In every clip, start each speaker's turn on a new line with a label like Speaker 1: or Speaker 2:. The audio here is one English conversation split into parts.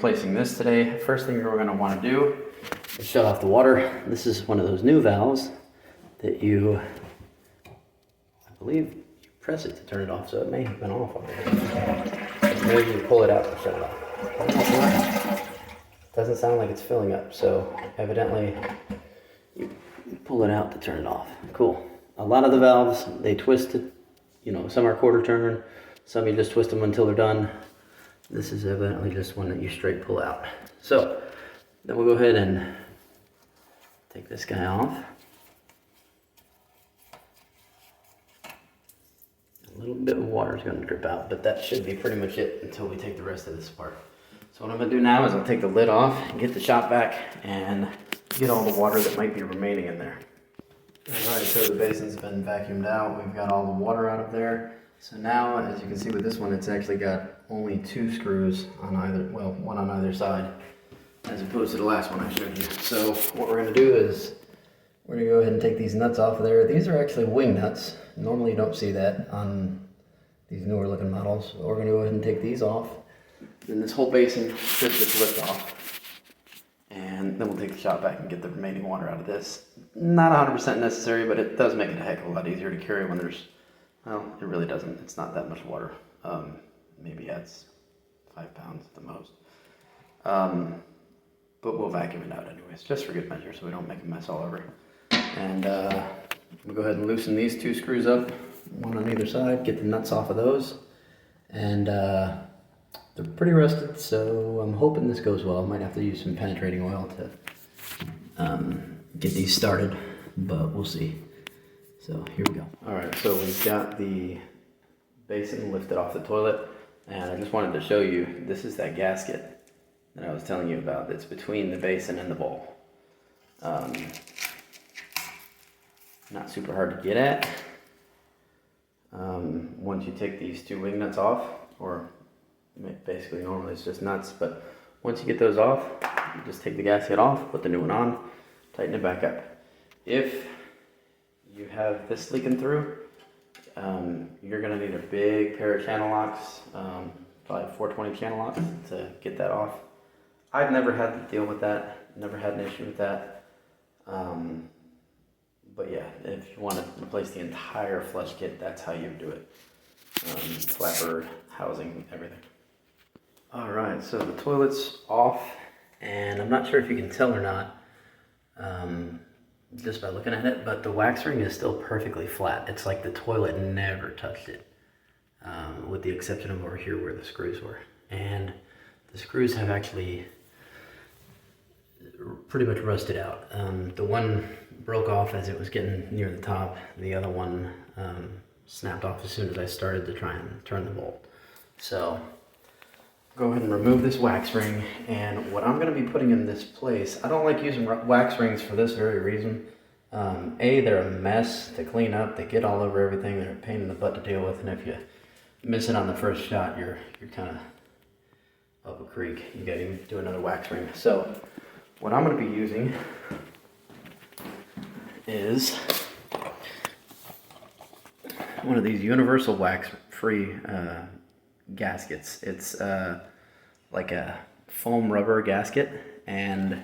Speaker 1: replacing this today. First thing we're going to want to do is shut off the water. This is one of those new valves that you, I believe, you press it to turn it off, so it may have been off already. Maybe you pull it out and shut it off. Doesn't sound like it's filling up, so evidently you pull it out to turn it off. Cool. A lot of the valves, they twist it, you know, some are quarter turn, some you just twist them until they're done. This is evidently just one that you straight pull out. So then we'll go ahead and take this guy off. A little bit of water is going to drip out, but that should be pretty much it until we take the rest of this apart. So what I'm going to do now is I'll take the lid off, get the shop vac, and get all the water that might be remaining in there. Alright, so the basin's been vacuumed out. We've got all the water out of there. So now, as you can see with this one, it's actually got only 2 screws on either, well, one on either side, as opposed to the last one I showed you. So what we're going to do is we're going to go ahead and take these nuts off of there. These are actually wing nuts. Normally you don't see that on these newer looking models. So we're going to go ahead and take these off. Then this whole basin should just lift off. And then we'll take the shop vac and get the remaining water out of this. Not 100% necessary, but it does make it a heck of a lot easier to carry when there's, well, it really doesn't. It's not that much water. Maybe adds 5 pounds at the most. But we'll vacuum it out anyways, just for good measure so we don't make a mess all over. And we'll go ahead and loosen these 2 screws up, one on either side, get the nuts off of those. And they're pretty rusted, so I'm hoping this goes well. I might have to use some penetrating oil to get these started, but we'll see. So here we go. All right, so we've got the basin lifted off the toilet, and I just wanted to show you, this is that gasket that I was telling you about that's between the basin and the bowl. Not super hard to get at. Once you take these 2 wing nuts off, or basically normally it's just nuts, but once you get those off, you just take the gasket off, put the new one on, tighten it back up. If you have this leaking through, you're going to need a big pair of channel locks, probably 420 channel locks to get that off. I've never had to deal with that, never had an issue with that. But yeah, if you want to replace the entire flush kit, that's how you do it. Flapper, housing, everything. Alright, so the toilet's off, and I'm not sure if you can tell or not, just by looking at it, but the wax ring is still perfectly flat. It's like the toilet never touched it, with the exception of over here where the screws were. And the screws have actually pretty much rusted out. The one broke off as it was getting near the top. The other one snapped off as soon as I started to try and turn the bolt. So go ahead and remove this wax ring, and what I'm going to be putting in this place, I don't like using wax rings for this very reason. A, they're a mess to clean up, they get all over everything, they're a pain in the butt to deal with, and if you miss it on the first shot, you're kind of up a creek. You got to do another wax ring. So what I'm going to be using is one of these universal wax-free gaskets. It's like a foam rubber gasket, and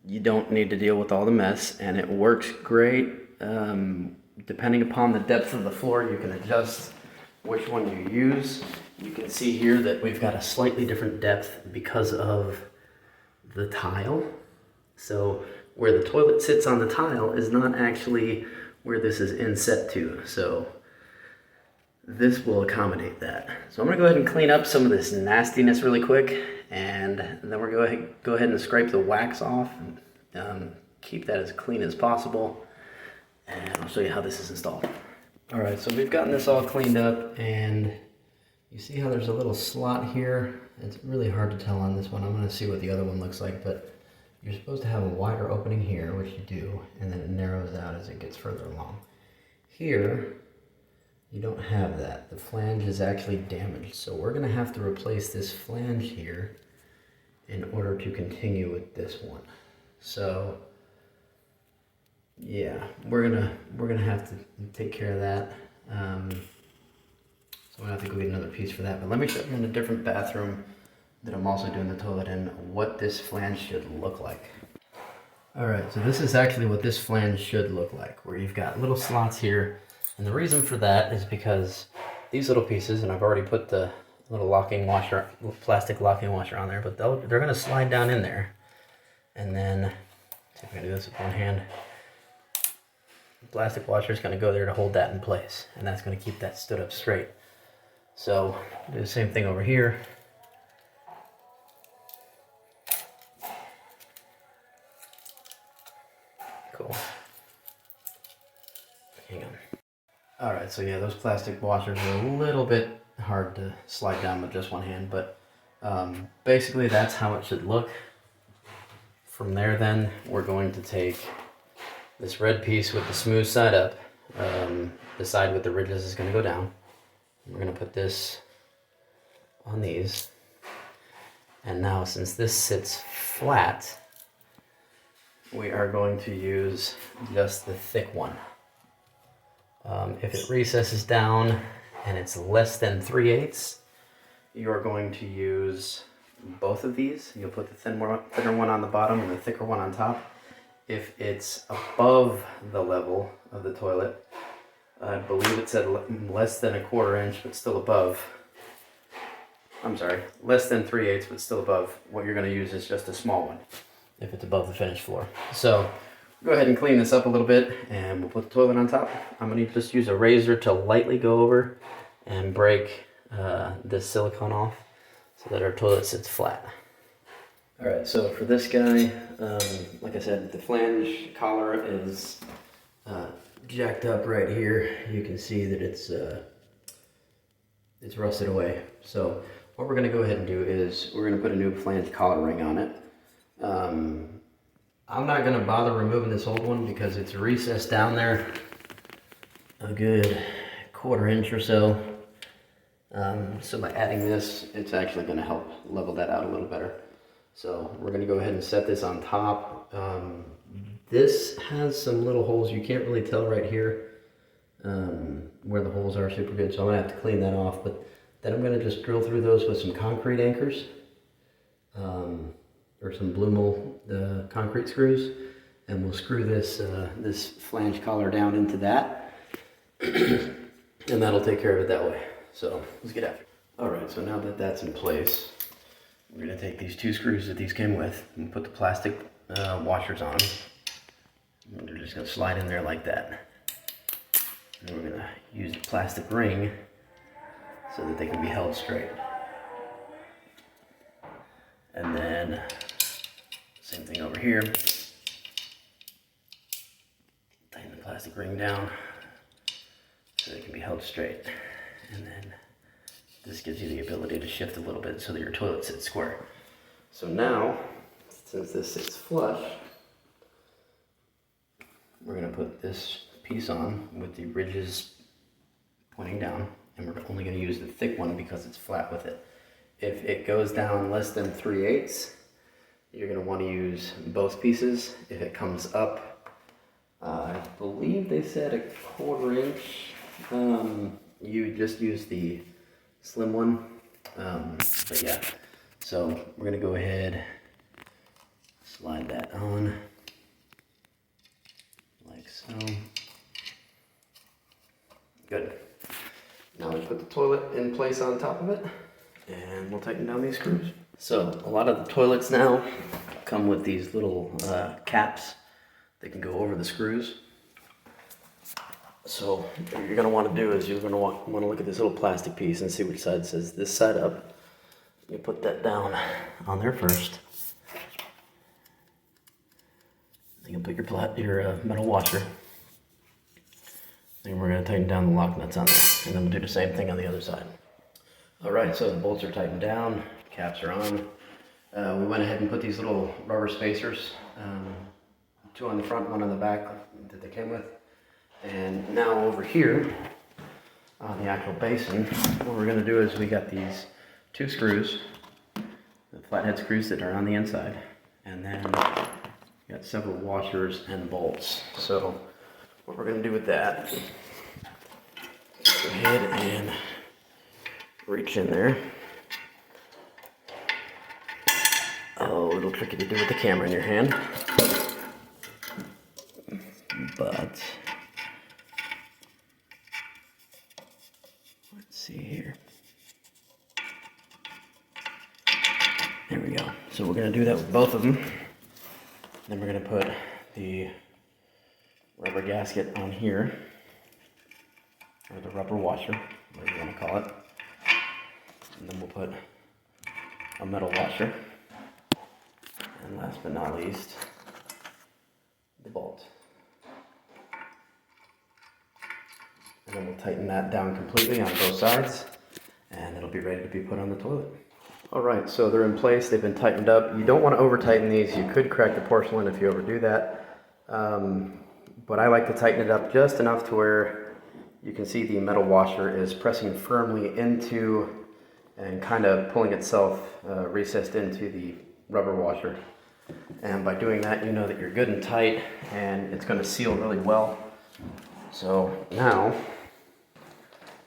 Speaker 1: you don't need to deal with all the mess, and it works great. Depending upon the depth of the floor, you can adjust which one you use. You can see here that we've got a slightly different depth because of the tile. So where the toilet sits on the tile is not actually where this is inset to. So this will accommodate that. So I'm going to go ahead and clean up some of this nastiness really quick, and then we're going to go ahead and scrape the wax off and keep that as clean as possible, and I'll show you how this is installed. Alright, so we've gotten this all cleaned up, and you see how there's a little slot here? It's really hard to tell on this one. I'm going to see what the other one looks like, but you're supposed to have a wider opening here, which you do, and then it narrows out as it gets further along. Here, you don't have that. The flange is actually damaged, so we're going to have to replace this flange here in order to continue with this one. So yeah, we're gonna have to take care of that. So I'm gonna have to go get another piece for that. But let me show you in a different bathroom that I'm also doing the toilet in what this flange should look like. All right, so this is actually what this flange should look like, where you've got little slots here. And the reason for that is because these little pieces, and I've already put the little locking washer, plastic locking washer on there, but they're gonna slide down in there. And then, see if I can do this with one hand. The plastic washer is gonna go there to hold that in place, and that's gonna keep that stood up straight. So, do the same thing over here. Cool. Hang on. Alright, so yeah, those plastic washers are a little bit hard to slide down with just one hand, but basically that's how it should look. From there then, we're going to take this red piece with the smooth side up, the side with the ridges is going to go down. We're going to put this on these, and now since this sits flat, we are going to use just the thick one. If it recesses down and it's less than 3/8, you're going to use both of these. You'll put the thinner one on the bottom and the thicker one on top. If it's above the level of the toilet, I believe it said less than 1/4 inch, but still above. I'm sorry, less than 3/8, but still above. What you're going to use is just a small one, if it's above the finished floor. So go ahead and clean this up a little bit, and we'll put the toilet on top. I'm going to just use a razor to lightly go over and break this silicone off so that our toilet sits flat. Alright, so for this guy, like I said, the flange collar is jacked up right here. You can see that it's rusted away. So what we're going to go ahead and do is we're going to put a new flange collar ring on it. I'm not going to bother removing this old one because it's recessed down there a good 1/4 inch or so. So by adding this, it's actually going to help level that out a little better. So we're going to go ahead and set this on top. This has some little holes. You can't really tell right here where the holes are super good, so I'm going to have to clean that off. But then I'm going to just drill through those with some concrete anchors. Or some blue mold concrete screws, and we'll screw this this flange collar down into that, and that'll take care of it that way. So let's get after it. All right, so now that that's in place, we're gonna take these 2 screws that these came with and put the plastic washers on them. And they're just gonna slide in there like that. And we're gonna use the plastic ring so that they can be held straight. And then same thing over here. Tighten the plastic ring down so they can be held straight. And then this gives you the ability to shift a little bit so that your toilet sits square. So now, since this sits flush, we're going to put this piece on with the ridges pointing down, and we're only going to use the thick one because it's flat with it. If it goes down less than 3/8, you're going to want to use both pieces. If it comes up, I believe they said 1/4 inch, you just use the slim one. But yeah, so we're going to go ahead, slide that on like so. Good. Now we put the toilet in place on top of it, and we'll tighten down these screws. So a lot of the toilets now come with these little caps that can go over the screws. So what you're going to want to do is you're going to want to look at this little plastic piece and see which side says this side up. You put that down on there first. You can put your metal washer. Then we're going to tighten down the lock nuts on there, and then we'll do the same thing on the other side. Alright, so the bolts are tightened down, caps are on. We went ahead and put these little rubber spacers, 2 on the front, 1 on the back that they came with. And now over here on the actual basin, what we're going to do is we got these 2 screws, the flathead screws that are on the inside, and then we got several washers and bolts. So what we're going to do with that, go ahead and reach in there. Oh, a little tricky to do with the camera in your hand. But let's see here. There we go. So we're going to do that with both of them. Then we're going to put the rubber gasket on here, or the rubber washer, whatever you want to call it. And then we'll put a metal washer. And last but not least, the bolt. And then we'll tighten that down completely on both sides, and it'll be ready to be put on the toilet. Alright, so they're in place, they've been tightened up. You don't want to over tighten these, you could crack the porcelain if you overdo that. But I like to tighten it up just enough to where you can see the metal washer is pressing firmly into and kind of pulling itself recessed into the rubber washer. And by doing that, you know that you're good and tight, and it's going to seal really well. So now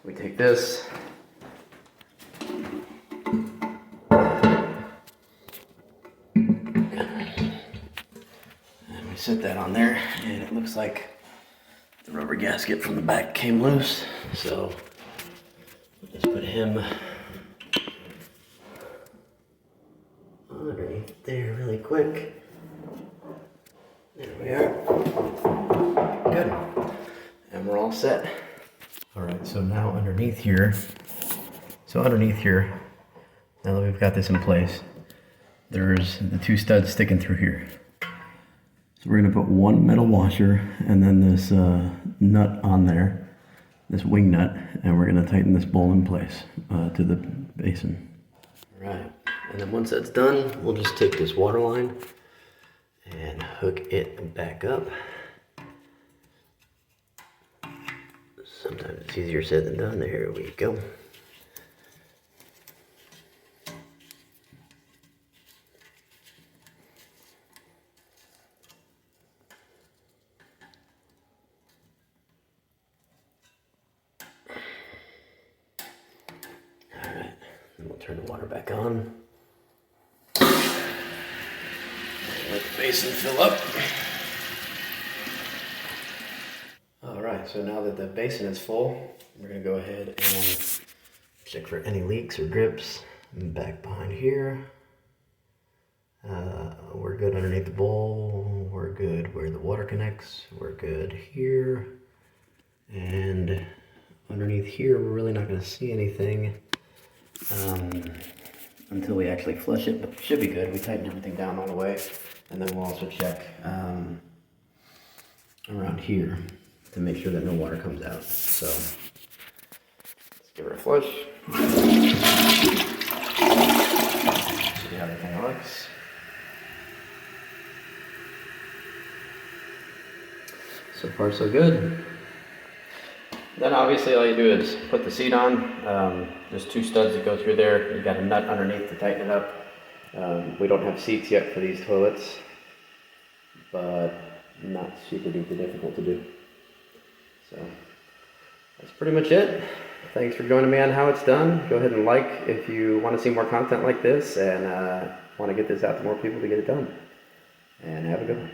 Speaker 1: we take this, and we set that on there, and it looks like the rubber gasket from the back came loose. So we'll just put him underneath there really quick. There we are. Good. And we're all set. Alright, so now underneath here, now that we've got this in place, there's the two studs sticking through here. So we're going to put one metal washer and then this nut on there, this wing nut, and we're going to tighten this bowl in place to the basin. Alright, and then once that's done, we'll just take this water line and hook it back up. Sometimes it's easier said than done. There we go. Alright, then we'll turn the water back on. Let the basin fill up. Alright, so now that the basin is full, we're going to go ahead and check for any leaks or drips. Back behind here. We're good underneath the bowl. We're good where the water connects. We're good here. And underneath here, we're really not going to see anything until we actually flush it, but it should be good. We tightened everything down all the way. And then we'll also check around here to make sure that no water comes out. So let's give her a flush. See how everything looks. So far so good. Then obviously all you do is put the seat on. There's two studs that go through there. You've got a nut underneath to tighten it up. We don't have seats yet for these toilets, but not super duper difficult to do. So that's pretty much it. Thanks for joining me on how it's done. Go ahead and like if you want to see more content like this and want to get this out to more people to get it done. And have a good one.